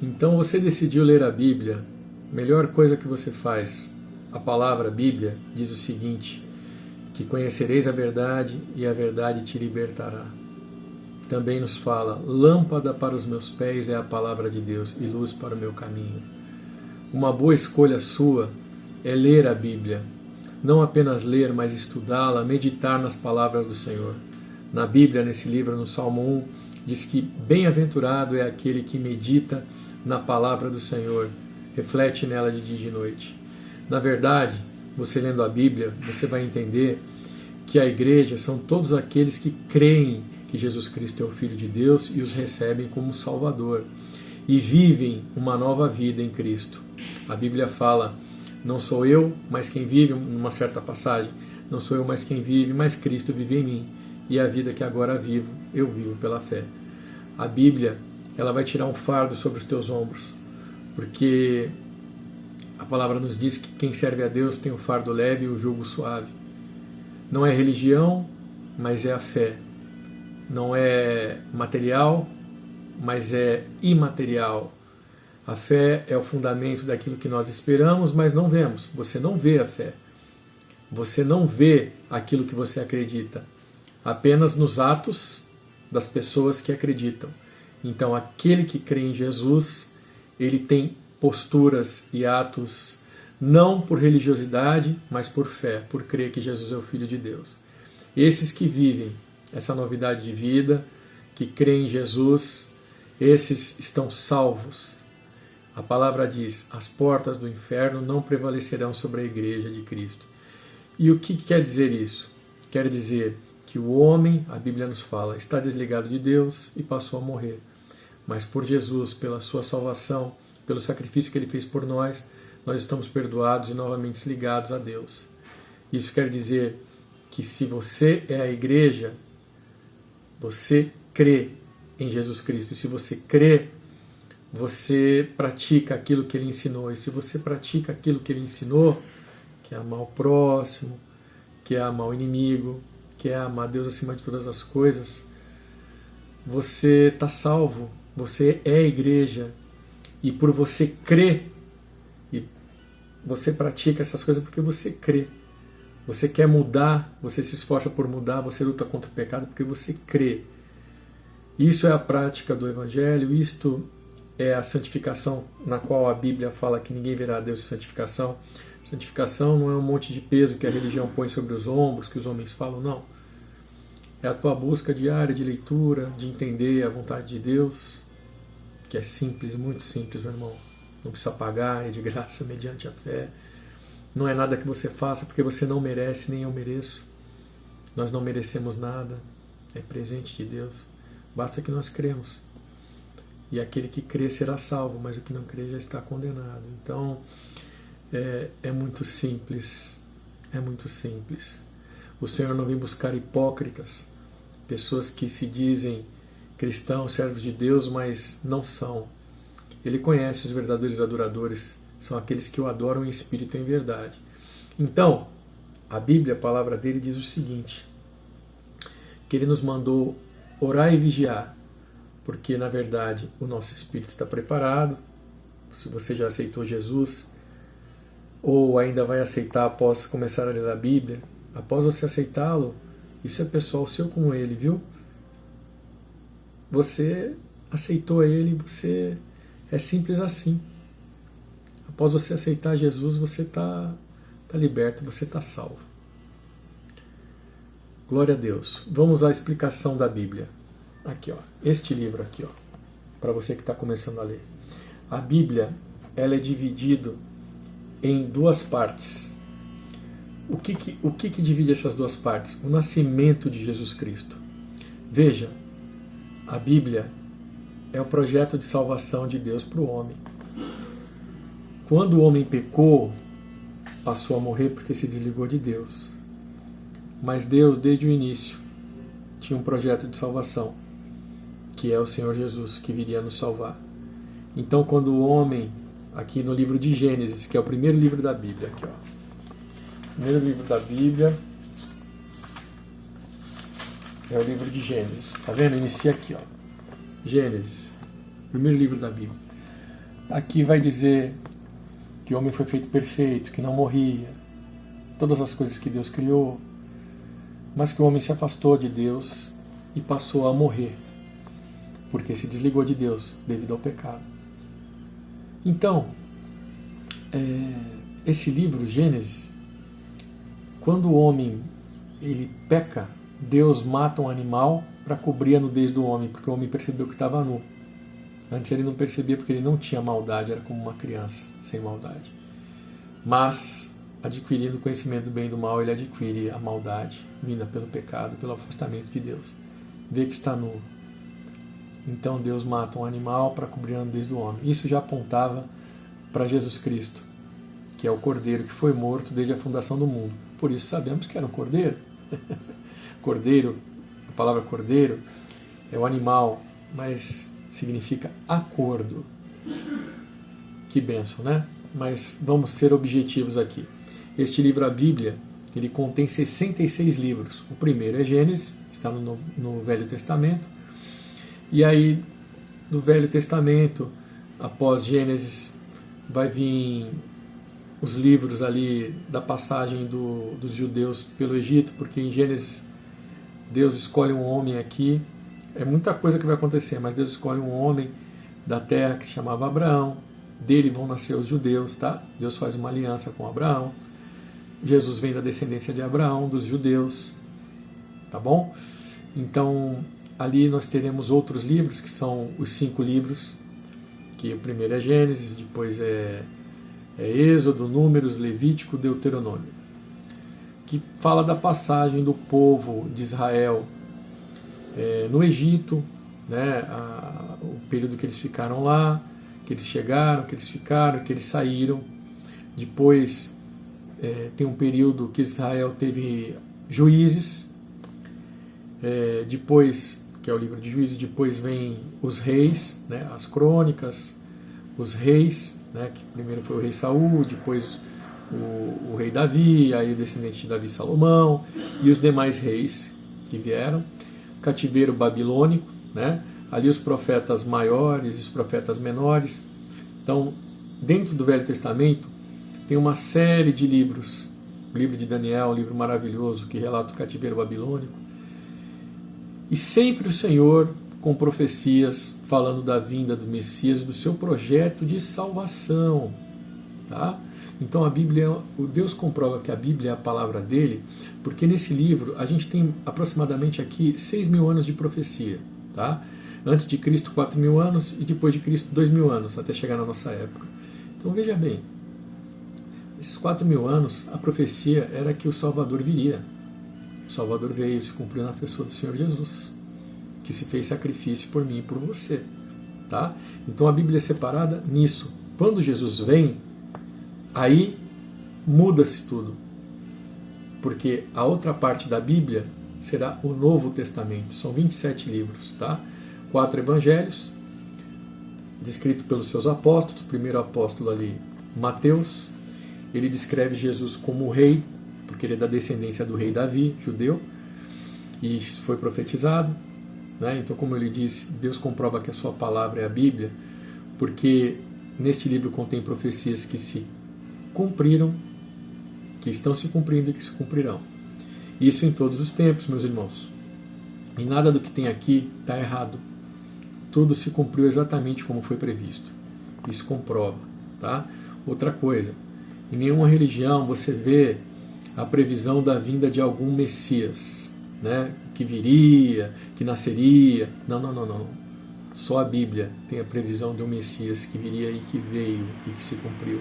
Então você decidiu ler a Bíblia, melhor coisa que você faz. A palavra Bíblia diz o seguinte, que conhecereis a verdade e a verdade te libertará. Também nos fala, lâmpada para os meus pés é a palavra de Deus e luz para o meu caminho. Uma boa escolha sua é ler a Bíblia. Não apenas ler, mas estudá-la, meditar nas palavras do Senhor. Na Bíblia, nesse livro, no Salmo 1, diz que bem-aventurado é aquele que medita na palavra do Senhor, reflete nela de dia e de noite. Na verdade, você lendo a Bíblia, você vai entender que a igreja são todos aqueles que creem que Jesus Cristo é o Filho de Deus e os recebem como Salvador e vivem uma nova vida em Cristo. A Bíblia fala, não sou eu, mas quem vive, numa certa passagem, não sou eu, mas quem vive, mas Cristo vive em mim. E a vida que agora vivo, eu vivo pela fé. A Bíblia, ela vai tirar um fardo sobre os teus ombros, porque a palavra nos diz que quem serve a Deus tem o fardo leve e o jugo suave. Não é religião, mas é a fé. Não é material, mas é imaterial. A fé é o fundamento daquilo que nós esperamos, mas não vemos. Você não vê a fé. Você não vê aquilo que você acredita. Apenas nos atos das pessoas que acreditam. Então, aquele que crê em Jesus, ele tem posturas e atos não por religiosidade, mas por fé, por crer que Jesus é o Filho de Deus. Esses que vivem essa novidade de vida, que creem em Jesus, esses estão salvos. A palavra diz, as portas do inferno não prevalecerão sobre a igreja de Cristo. E o que quer dizer isso? Quer dizer que o homem, a Bíblia nos fala, está desligado de Deus e passou a morrer. Mas por Jesus, pela sua salvação, pelo sacrifício que ele fez por nós, nós estamos perdoados e novamente ligados a Deus. Isso quer dizer que se você é a igreja, você crê em Jesus Cristo. E se você crê, você pratica aquilo que ele ensinou. E se você pratica aquilo que ele ensinou, que é amar o próximo, que é amar o inimigo, que é amar Deus acima de todas as coisas, você está salvo. Você é a igreja. E por você crer, e você pratica essas coisas porque você crê. Você quer mudar, você se esforça por mudar, você luta contra o pecado porque você crê. Isso é a prática do Evangelho, isto é a santificação na qual a Bíblia fala que ninguém verá a Deus sem santificação. Santificação não é um monte de peso que a religião põe sobre os ombros, que os homens falam, não. É a tua busca diária de leitura, de entender a vontade de Deus, que é simples, muito simples, meu irmão. Não precisa pagar, é de graça, mediante a fé. Não é nada que você faça porque você não merece, nem eu mereço. Nós não merecemos nada, é presente de Deus. Basta que nós cremos. E aquele que crê será salvo, mas o que não crê já está condenado. Então, é muito simples, é muito simples. O Senhor não vem buscar hipócritas, pessoas que se dizem cristãos, servos de Deus, mas não são. Ele conhece os verdadeiros adoradores, são aqueles que o adoram em espírito e em verdade. Então, a Bíblia, a palavra dele, diz o seguinte, que ele nos mandou orar e vigiar, porque, na verdade, o nosso espírito está preparado. Se você já aceitou Jesus, ou ainda vai aceitar após começar a ler a Bíblia, após você aceitá-lo, isso é pessoal seu com ele, viu? Você aceitou ele, você é simples assim. Após você aceitar Jesus, você está liberto, você está salvo. Glória a Deus. Vamos à explicação da Bíblia. Aqui, ó, este livro aqui, ó, para você que está começando a ler. A Bíblia, ela é dividida em duas partes. O que divide essas duas partes? O nascimento de Jesus Cristo. Veja, a Bíblia é o projeto de salvação de Deus para o homem. Quando o homem pecou, passou a morrer porque se desligou de Deus. Mas Deus, desde o início, tinha um projeto de salvação, que é o Senhor Jesus, que viria nos salvar. Então, quando o homem, aqui no livro de Gênesis, que é o primeiro livro da Bíblia, aqui, ó, primeiro livro da Bíblia é o livro de Gênesis. Tá vendo? Inicia aqui, ó. Gênesis, primeiro livro da Bíblia. aqui vai dizer que o homem foi feito perfeito, que não morria, todas as coisas que Deus criou, mas que o homem se afastou de Deus e passou a morrer, porque se desligou de Deus devido ao pecado. Então, esse livro, Gênesis, quando o homem ele peca, Deus mata um animal para cobrir a nudez do homem, porque o homem percebeu que estava nu. Antes ele não percebia porque ele não tinha maldade, era como uma criança, sem maldade. Mas, adquirindo o conhecimento do bem e do mal, ele adquire a maldade, vinda pelo pecado, pelo afastamento de Deus. Vê que está nu. Então Deus mata um animal para cobrir a nudez do homem. Isso já apontava para Jesus Cristo, que é o Cordeiro que foi morto desde a fundação do mundo. Por isso sabemos que era um cordeiro. Cordeiro, a palavra cordeiro é o animal, mas significa acordo. Que bênção, né? Mas vamos ser objetivos aqui. Este livro, a Bíblia, ele contém 66 livros. O primeiro é Gênesis, está no Velho Testamento. E aí, do Velho Testamento, após Gênesis, vai vir os livros ali da passagem dos judeus pelo Egito, porque em Gênesis Deus escolhe um homem aqui. É muita coisa que vai acontecer, mas Deus escolhe um homem da terra que se chamava Abraão. Dele vão nascer os judeus, tá? Deus faz uma aliança com Abraão. Jesus vem da descendência de Abraão, dos judeus, tá bom? Então, ali nós teremos outros livros, que são os 5 livros, que o primeiro é Gênesis, depois é Êxodo, Números, Levítico, Deuteronômio, que fala da passagem do povo de Israel no Egito, né, o período que eles ficaram lá, que eles chegaram, que eles ficaram, que eles saíram. Depois tem um período que Israel teve juízes, depois, que é o livro de Juízes, depois vem os reis, né, as crônicas, os reis, né, que primeiro foi o rei Saul, depois o rei Davi, aí o descendente de Davi, Salomão, e os demais reis que vieram, cativeiro babilônico, né, ali os profetas maiores e os profetas menores. Então, dentro do Velho Testamento, tem uma série de livros, o livro de Daniel, um livro maravilhoso que relata o cativeiro babilônico, e sempre o Senhor com profecias falando da vinda do Messias e do seu projeto de salvação, tá? Então a Bíblia, o Deus comprova que a Bíblia é a palavra dele, porque nesse livro a gente tem aproximadamente aqui 6.000 anos de profecia, tá? Antes de Cristo 4.000 anos e depois de Cristo 2.000 anos, até chegar na nossa época. Então veja bem, esses 4.000 anos, a profecia era que o Salvador viria. O Salvador veio, se cumpriu na pessoa do Senhor Jesus, que se fez sacrifício por mim e por você, tá? Então a Bíblia é separada nisso. Quando Jesus vem, aí muda-se tudo, porque a outra parte da Bíblia será o Novo Testamento. São 27 livros, tá? 4 evangelhos, descrito pelos seus apóstolos. O primeiro apóstolo ali, Mateus, ele descreve Jesus como o rei, porque ele é da descendência do rei Davi, judeu, e isso foi profetizado, né? Então, como ele disse, Deus comprova que a sua palavra é a Bíblia, porque neste livro contém profecias que se cumpriram, que estão se cumprindo e que se cumprirão. Isso em todos os tempos, meus irmãos. E nada do que tem aqui está errado. Tudo se cumpriu exatamente como foi previsto. Isso comprova, tá? Outra coisa, em nenhuma religião você vê a previsão da vinda de algum Messias, né? Que viria, que nasceria. Não. Só a Bíblia tem a previsão de um Messias que viria e que veio e que se cumpriu.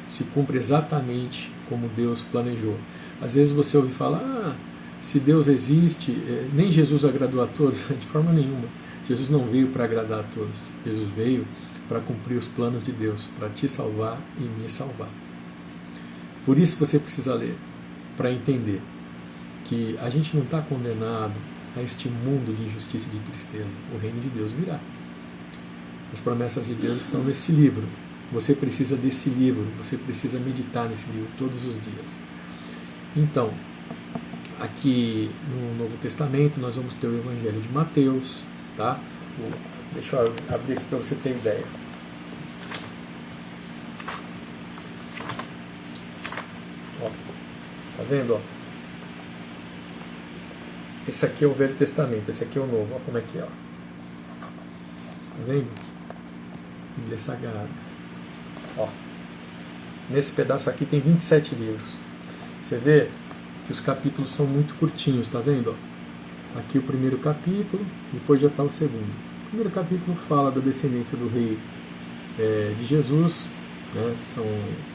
Se cumpre exatamente como Deus planejou. Às vezes você ouve falar, se Deus existe, nem Jesus agradou a todos. De forma nenhuma. Jesus não veio para agradar a todos. Jesus veio para cumprir os planos de Deus, para te salvar e me salvar. Por isso você precisa ler, para entender que a gente não está condenado a este mundo de injustiça e de tristeza. O reino de Deus virá. As promessas de Deus estão nesse livro. Você precisa desse livro, você precisa meditar nesse livro todos os dias. Então, aqui no Novo Testamento nós vamos ter o Evangelho de Mateus, tá? Deixa eu abrir aqui para você ter ideia. vendo? Ó? Esse aqui é o Velho Testamento, esse aqui é o Novo. Olha como é que é. Ó. Tá vendo? Bíblia Sagrada. Ó. Nesse pedaço aqui tem 27 livros. Você vê que os capítulos são muito curtinhos, tá vendo? Ó? Aqui o primeiro capítulo, depois já está o segundo. O primeiro capítulo fala da descendência do rei de Jesus, né? São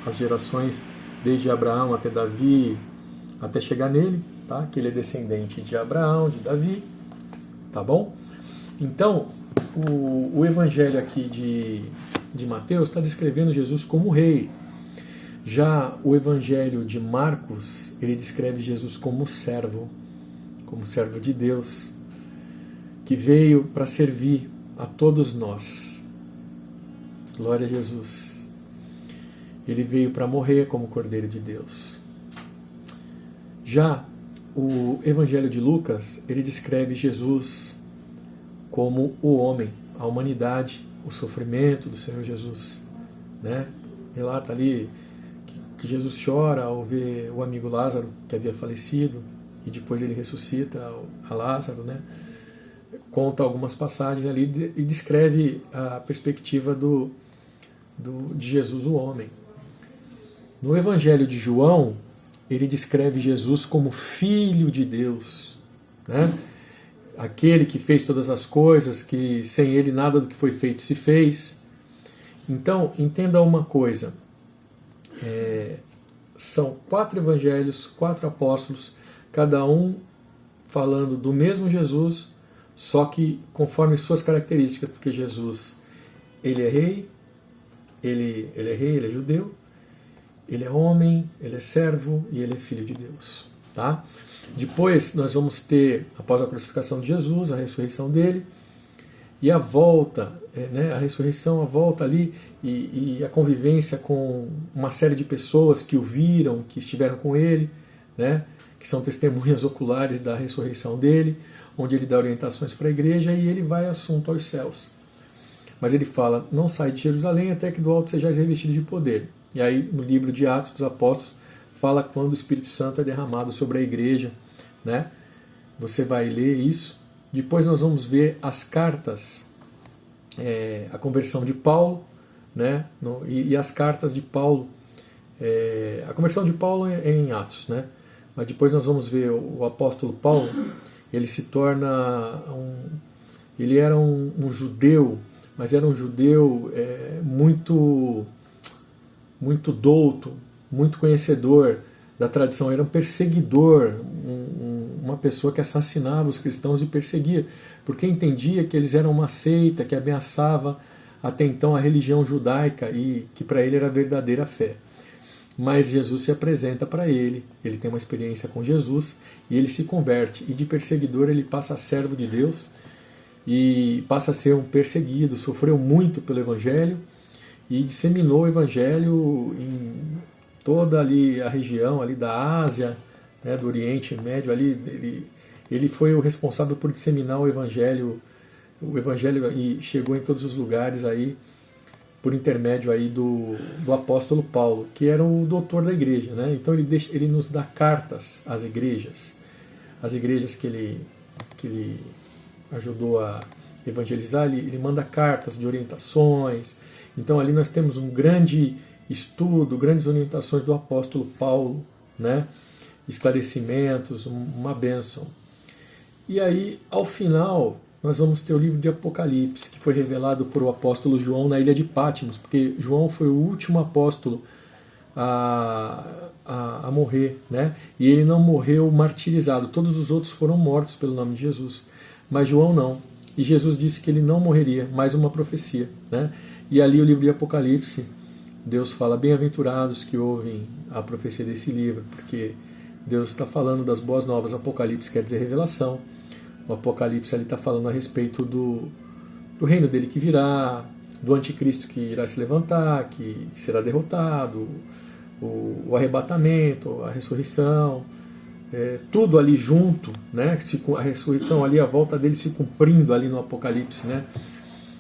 as gerações desde Abraão até Davi, até chegar nele, tá? Que ele é descendente de Abraão, de Davi, tá bom? Então, o evangelho aqui de Mateus está descrevendo Jesus como rei. Já o evangelho de Marcos, ele descreve Jesus como servo de Deus, que veio para servir a todos nós. Glória a Jesus. Ele veio para morrer como Cordeiro de Deus. Já o evangelho de Lucas, ele descreve Jesus como o homem, a humanidade, o sofrimento do Senhor Jesus, né? Relata ali que Jesus chora ao ver o amigo Lázaro, que havia falecido, e depois ele ressuscita a Lázaro, né? Conta algumas passagens ali e descreve a perspectiva de Jesus, o homem. No Evangelho de João, ele descreve Jesus como Filho de Deus, né? Aquele que fez todas as coisas, que sem ele nada do que foi feito se fez. Então, entenda uma coisa, são 4 evangelhos, 4 apóstolos, cada um falando do mesmo Jesus, só que conforme suas características, porque Jesus, ele é rei, ele é judeu, ele é homem, ele é servo e ele é filho de Deus, tá? Depois nós vamos ter, após a crucificação de Jesus, a ressurreição dele, e a volta, né, a ressurreição, a volta ali, e a convivência com uma série de pessoas que o viram, que estiveram com ele, né, que são testemunhas oculares da ressurreição dele, onde ele dá orientações para a igreja e ele vai assunto aos céus. Mas ele fala, não sai de Jerusalém até que do alto sejais revestido de poder. E aí no livro de Atos dos Apóstolos fala quando o Espírito Santo é derramado sobre a igreja, né? Você vai ler isso. Depois nós vamos ver as cartas, a conversão de Paulo, né? E as cartas de Paulo. A conversão de Paulo é em Atos, né? Mas depois nós vamos ver o apóstolo Paulo. Ele se torna ele era um judeu, mas era um judeu muito douto, muito conhecedor da tradição, era um perseguidor, uma pessoa que assassinava os cristãos e perseguia, porque entendia que eles eram uma seita que ameaçava até então a religião judaica e que para ele era a verdadeira fé. Mas Jesus se apresenta para ele, ele tem uma experiência com Jesus e ele se converte, e de perseguidor ele passa a servo de Deus e passa a ser um perseguido, sofreu muito pelo Evangelho e disseminou o Evangelho em toda ali a região ali da Ásia, né, do Oriente Médio. Ali, ele foi o responsável por disseminar o Evangelho e chegou em todos os lugares aí, por intermédio aí do apóstolo Paulo, que era o doutor da igreja, né? Então ele nos dá cartas às igrejas, as igrejas que ele ajudou a evangelizar, ele manda cartas de orientações. Então ali nós temos um grande estudo, grandes orientações do apóstolo Paulo, né? Esclarecimentos, uma bênção. E aí, ao final, nós vamos ter o livro de Apocalipse, que foi revelado por o apóstolo João na ilha de Patmos, porque João foi o último apóstolo a morrer, né? E ele não morreu martirizado, todos os outros foram mortos pelo nome de Jesus, mas João não. E Jesus disse que ele não morreria, mais uma profecia, né? E ali o livro de Apocalipse, Deus fala, bem-aventurados que ouvem a profecia desse livro, porque Deus está falando das boas novas. Apocalipse quer dizer revelação. O Apocalipse ali está falando a respeito do reino dele que virá, do anticristo que irá se levantar, que será derrotado, o arrebatamento, a ressurreição, tudo ali junto, né? A ressurreição ali, a volta dele se cumprindo ali no Apocalipse, né?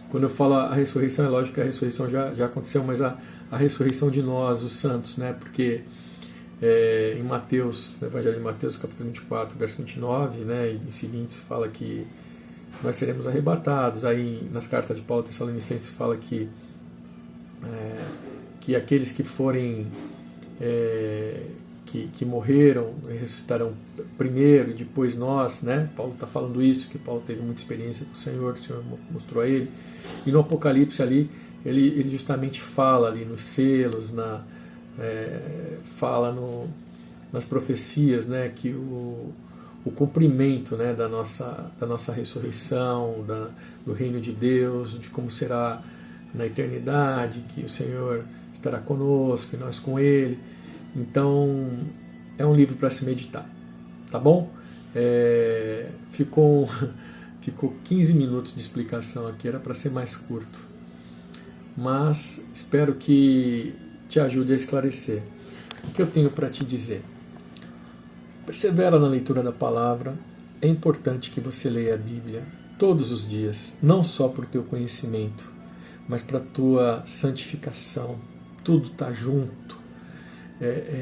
Quando eu falo a ressurreição, é lógico que a ressurreição já aconteceu, mas a ressurreição de nós, os santos, né? Porque Em Mateus, no Evangelho de Mateus, capítulo 24, verso 29, né, e em seguintes, fala que nós seremos arrebatados. Aí nas cartas de Paulo Tessalonicenses fala que aqueles que forem que morreram ressuscitarão primeiro e depois nós, né? Paulo está falando isso, que Paulo teve muita experiência com o Senhor mostrou a ele. E no Apocalipse ali, ele justamente fala ali nos selos, fala nas profecias, né? Que o cumprimento, né? da nossa ressurreição, do reino de Deus, de como será na eternidade, que o Senhor estará conosco e nós com Ele. Então, é um livro para se meditar, tá bom? Ficou 15 minutos de explicação aqui, era para ser mais curto, mas espero que te ajude a esclarecer. O que eu tenho para te dizer? Persevera na leitura da palavra. É importante que você leia a Bíblia todos os dias, não só para o teu conhecimento, mas para a tua santificação. Tudo está junto.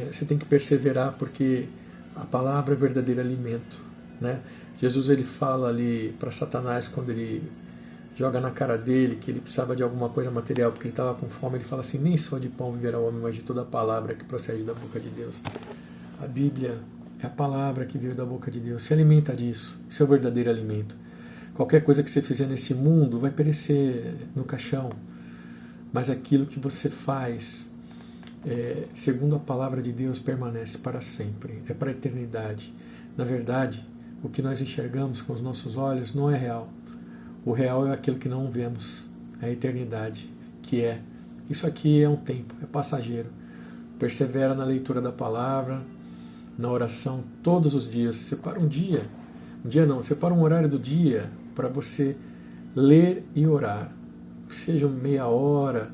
Você tem que perseverar, porque a palavra é verdadeiro alimento, né? Jesus, ele fala ali para Satanás, quando ele joga na cara dele que ele precisava de alguma coisa material porque ele estava com fome, ele fala assim: nem só de pão viverá o homem, mas de toda a palavra que procede da boca de Deus. A Bíblia é a palavra que veio da boca de Deus. Se alimenta disso. Isso é o verdadeiro alimento. Qualquer coisa que você fizer nesse mundo vai perecer no caixão, mas aquilo que você faz segundo a palavra de Deus permanece para sempre, é para a eternidade. Na verdade, o que nós enxergamos com os nossos olhos não é real. O real é aquilo que não vemos, é a eternidade, que é. Isso aqui é um tempo, é passageiro. Persevera na leitura da palavra, na oração todos os dias. Separa separa um horário do dia para você ler e orar. Que seja meia hora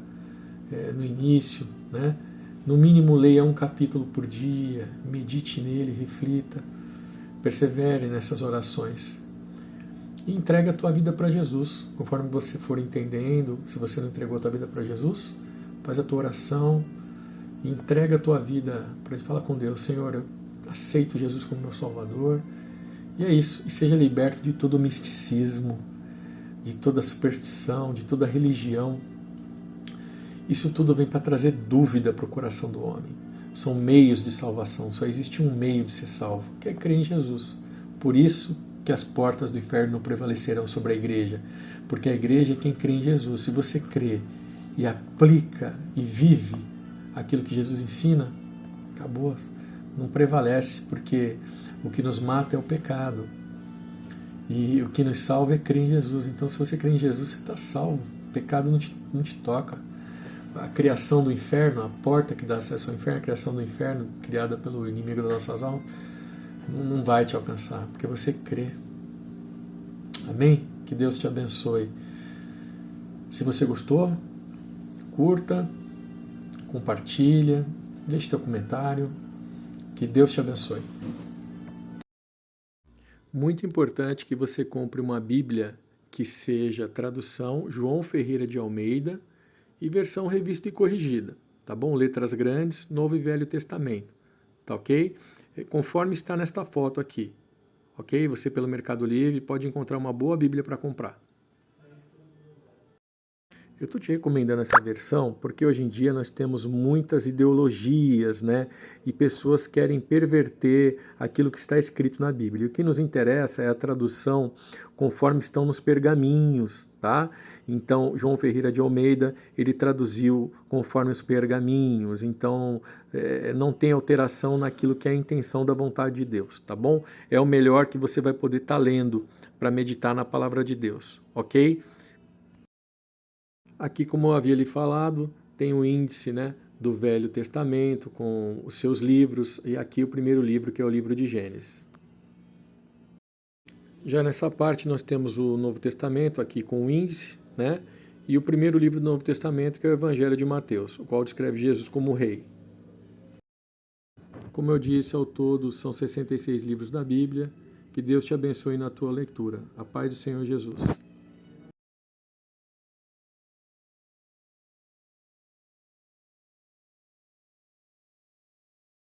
no início, né? No mínimo, leia um capítulo por dia, medite nele, reflita, persevere nessas orações. E entrega a tua vida para Jesus, conforme você for entendendo. Se você não entregou a tua vida para Jesus, faz a tua oração, entrega a tua vida para ele. Fala com Deus: Senhor, eu aceito Jesus como meu Salvador. E é isso, e seja liberto de todo o misticismo, de toda superstição, de toda religião. Isso tudo vem para trazer dúvida para o coração do homem. São meios de salvação. Só existe um meio de ser salvo, que é crer em Jesus. Por isso que as portas do inferno não prevalecerão sobre a igreja. Porque a igreja é quem crê em Jesus. Se você crê e aplica e vive aquilo que Jesus ensina, acabou. Não prevalece, porque o que nos mata é o pecado. E o que nos salva é crer em Jesus. Então, se você crê em Jesus, você está salvo. O pecado não te toca. A criação do inferno, a porta que dá acesso ao inferno, a criação do inferno, criada pelo inimigo das nossas almas, não vai te alcançar, porque você crê. Amém? Que Deus te abençoe. Se você gostou, curta, compartilha, deixe teu comentário. Que Deus te abençoe. Muito importante que você compre uma Bíblia que seja tradução João Ferreira de Almeida e versão revista e corrigida, tá bom? Letras grandes, Novo e Velho Testamento, tá ok? Conforme está nesta foto aqui, ok? Você pelo Mercado Livre pode encontrar uma boa Bíblia para comprar. Eu estou te recomendando essa versão porque hoje em dia nós temos muitas ideologias, né? E pessoas querem perverter aquilo que está escrito na Bíblia. E o que nos interessa é a tradução conforme estão nos pergaminhos, tá? Então, João Ferreira de Almeida, ele traduziu conforme os pergaminhos. Então, não tem alteração naquilo que é a intenção da vontade de Deus, tá bom? É o melhor que você vai poder estar lendo para meditar na palavra de Deus, ok? Aqui, como eu havia lhe falado, tem o índice, né, do Velho Testamento com os seus livros, e aqui o primeiro livro, que é o livro de Gênesis. Já nessa parte nós temos o Novo Testamento aqui com o índice, né, e o primeiro livro do Novo Testamento, que é o Evangelho de Mateus, o qual descreve Jesus como rei. Como eu disse, ao todo são 66 livros da Bíblia. Que Deus te abençoe na tua leitura. A paz do Senhor Jesus.